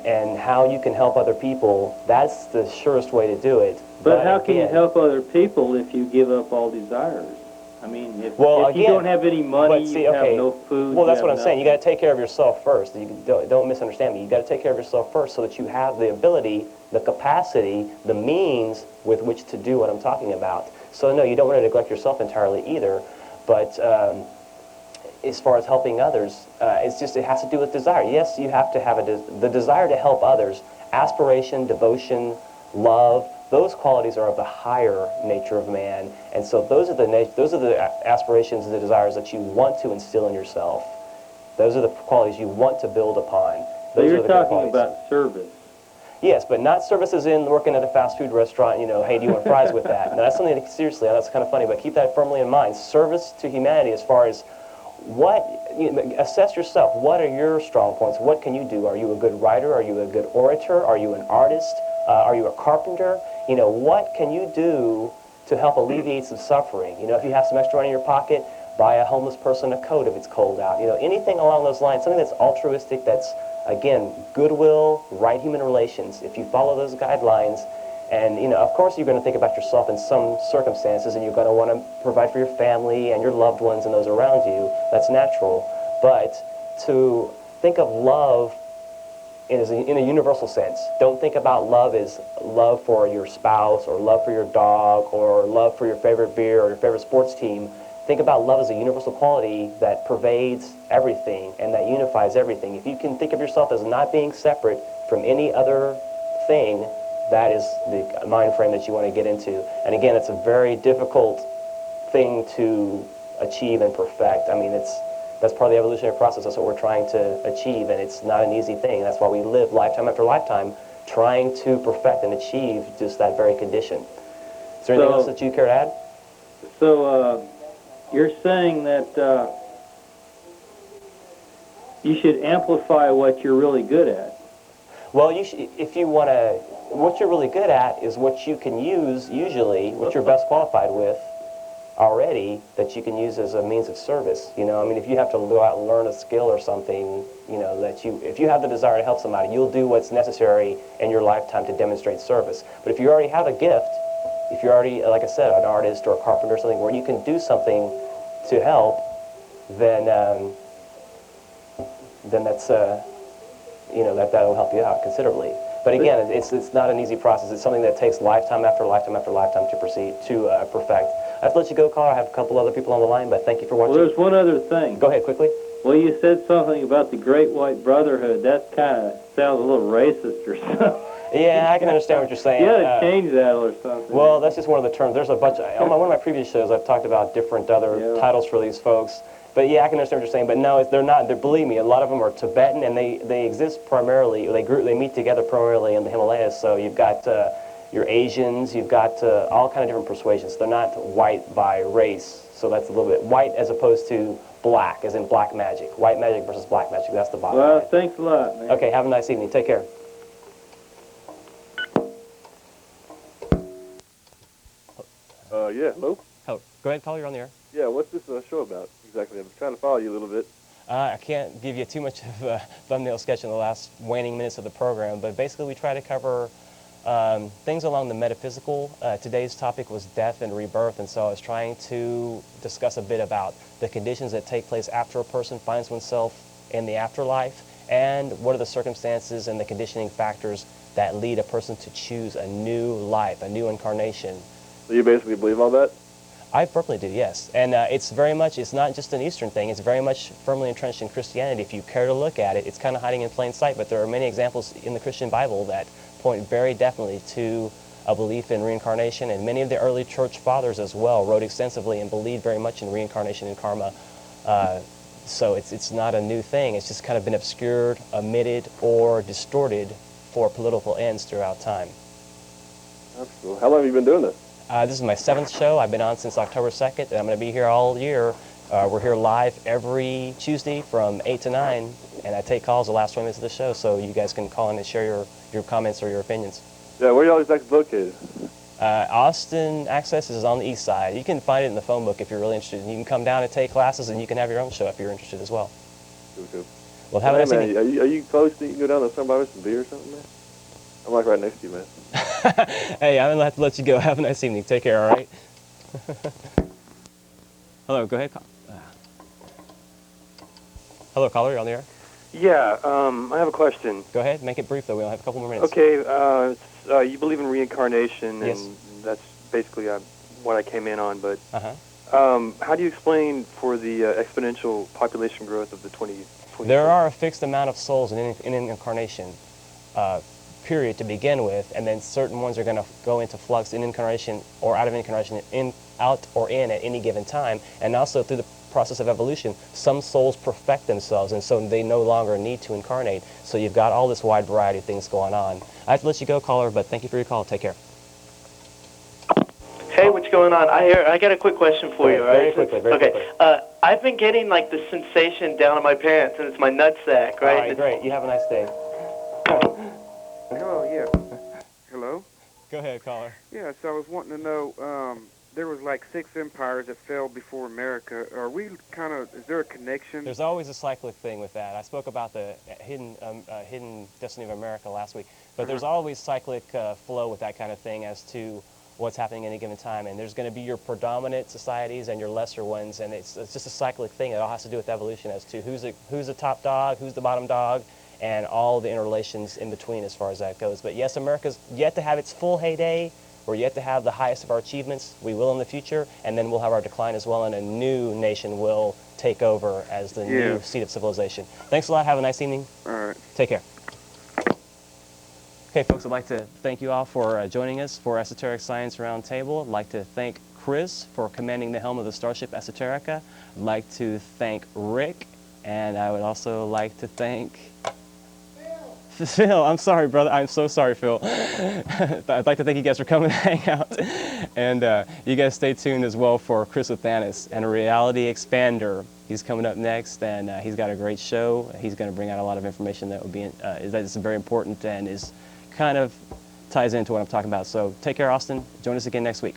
and how you can help other people, that's the surest way to do it. But how can you help other people if you give up all desires? I mean, if you don't have any money, you have no food. Well, that's what I'm saying. You got to take care of yourself first. Don't misunderstand me. You got to take care of yourself first so that you have the ability, the capacity, the means with which to do what I'm talking about. So no, you don't want to neglect yourself entirely either. But as far as helping others, it has to do with desire. Yes, you have to have the desire to help others. Aspiration, devotion, love, those qualities are of the higher nature of man, and so those are the aspirations and the desires that you want to instill in yourself. Those are the qualities you want to build upon. So you're talking about service. Yes, but not services in working at a fast food restaurant, hey, do you want fries with that? No, that's something to take seriously. That's kind of funny, but keep that firmly in mind. Service to humanity as far as assess yourself. What are your strong points? What can you do? Are you a good writer? Are you a good orator? Are you an artist? Are you a carpenter? What can you do to help alleviate some suffering? If you have some extra money in your pocket, buy a homeless person a coat if it's cold out. Anything along those lines, something that's altruistic, that's, again, goodwill, right human relations. If you follow those guidelines, and, of course you're going to think about yourself in some circumstances, and you're going to want to provide for your family and your loved ones and those around you. That's natural. But to think of love in a universal sense. Don't think about love as love for your spouse or love for your dog or love for your favorite beer or your favorite sports team. Think about love as a universal quality that pervades everything and that unifies everything. If you can think of yourself as not being separate from any other thing, that is the mind frame that you want to get into. And again, it's a very difficult thing to achieve and perfect. I mean, that's part of the evolutionary process. That's what we're trying to achieve, and it's not an easy thing. That's why we live lifetime after lifetime trying to perfect and achieve just that very condition. Is there anything else that you care to add? So you're saying that you should amplify what you're really good at. Well, if you want to, what you're really good at is what you can use, usually, what you're best qualified with already, that you can use as a means of service. I mean, if you have to go out and learn a skill or something, if you have the desire to help somebody, you'll do what's necessary in your lifetime to demonstrate service. But if you already have a gift, if you're already, like I said, an artist or a carpenter or something where you can do something to help, then that's, that'll help you out considerably. But again, it's not an easy process. It's something that takes lifetime after lifetime after lifetime to perfect. I have to let you go, caller. I have a couple other people on the line, but thank you for watching. Well, there's one other thing. Go ahead, quickly. Well, you said something about the Great White Brotherhood. That kind of sounds a little racist or something. Yeah, I can understand what you're saying. You gotta change that or something. Well, that's just one of the terms. There's a bunch on one of my previous shows, I've talked about different other titles for these folks. But yeah, I can understand what you're saying. But no, they're not. Believe me, a lot of them are Tibetan, and they exist primarily. They meet together primarily in the Himalayas. So you've got your Asians, you've got all kind of different persuasions. They're not white by race. So that's a little bit white as opposed to black, as in black magic. White magic versus black magic. That's the bottom line. Well, thanks a lot, man. Okay, have a nice evening. Take care. Yeah, hello? Oh, go ahead, caller, you're on the air. Yeah, what's this show about exactly? I'm trying to follow you a little bit. I can't give you too much of a thumbnail sketch in the last waning minutes of the program, but basically we try to cover things along the metaphysical. Today's topic was death and rebirth, and so I was trying to discuss a bit about the conditions that take place after a person finds oneself in the afterlife, and what are the circumstances and the conditioning factors that lead a person to choose a new life, a new incarnation. So you basically believe all that? I firmly do, yes. And it's very much, it's not just an Eastern thing, it's very much firmly entrenched in Christianity. If you care to look at it, it's kind of hiding in plain sight, but there are many examples in the Christian Bible that point very definitely to a belief in reincarnation, and many of the early church fathers as well wrote extensively and believed very much in reincarnation and karma. So it's not a new thing, it's just kind of been obscured, omitted, or distorted for political ends throughout time. That's cool. How long have you been doing this? This is my 7th show. I've been on since October 2nd, and I'm going to be here all year. We're here live every Tuesday from 8 to 9, and I take calls the last 20 minutes of the show, so you guys can call in and share your comments or your opinions. Yeah, where are y'all exactly located? Austin Access is on the east side. You can find it in the phone book if you're really interested. You can come down and take classes, and you can have your own show if you're interested as well. Cool. Well, have a nice man, evening. are you close? You can go down to somebody with some beer or something, man? I'm like right next to you, man. Hey, I'm going to have to let you go. Have a nice evening. Take care, all right? Hello, go ahead. Hello, caller, you're on the air. Yeah, I have a question. Go ahead, make it brief, though. We only have a couple more minutes. Okay, you believe in reincarnation, Yes. and that's basically what I came in on, but Uh-huh. how do you explain for the exponential population growth of the 20th? There are a fixed amount of souls in an incarnation, period, to begin with, and then certain ones are going to go into flux in incarnation or out of incarnation, out or in at any given time, and also through the process of evolution, some souls perfect themselves, and so they no longer need to incarnate. So you've got all this wide variety of things going on. I have to let you go, caller, but thank you for your call. Take care. Hey, what's going on? I got a quick question for you, all right? Very quickly. I've been getting like the sensation down in my pants, and it's my nutsack, right? All right, great. You have a nice day. Hello, yeah. Hello? Go ahead, caller. Yeah, so I was wanting to know, there was like 6 empires that fell before America. Are we kind of, is there a connection? There's always a cyclic thing with that. I spoke about the hidden destiny of America last week, but there's always cyclic flow with that kind of thing as to what's happening at any given time. And there's going to be your predominant societies and your lesser ones, and it's just a cyclic thing. It all has to do with evolution as to who's the top dog, who's the bottom dog, and all the interrelations in between as far as that goes. But yes, America's yet to have its full heyday. We're yet to have the highest of our achievements. We will in the future, and then we'll have our decline as well, and a new nation will take over as the new seat of civilization. Thanks a lot. Have a nice evening. All right. Take care. Okay, folks, I'd like to thank you all for joining us for Esoteric Science Roundtable. I'd like to thank Chris for commanding the helm of the Starship Esoterica. I'd like to thank Rick, and I would also like to thank Phil. I'm sorry, brother. I'm so sorry, Phil. I'd like to thank you guys for coming to hang out. And you guys stay tuned as well for Chris with Thanos and a Reality Expander. He's coming up next, and he's got a great show. He's going to bring out a lot of information that would be that is very important and is kind of ties into what I'm talking about. So take care, Austin. Join us again next week.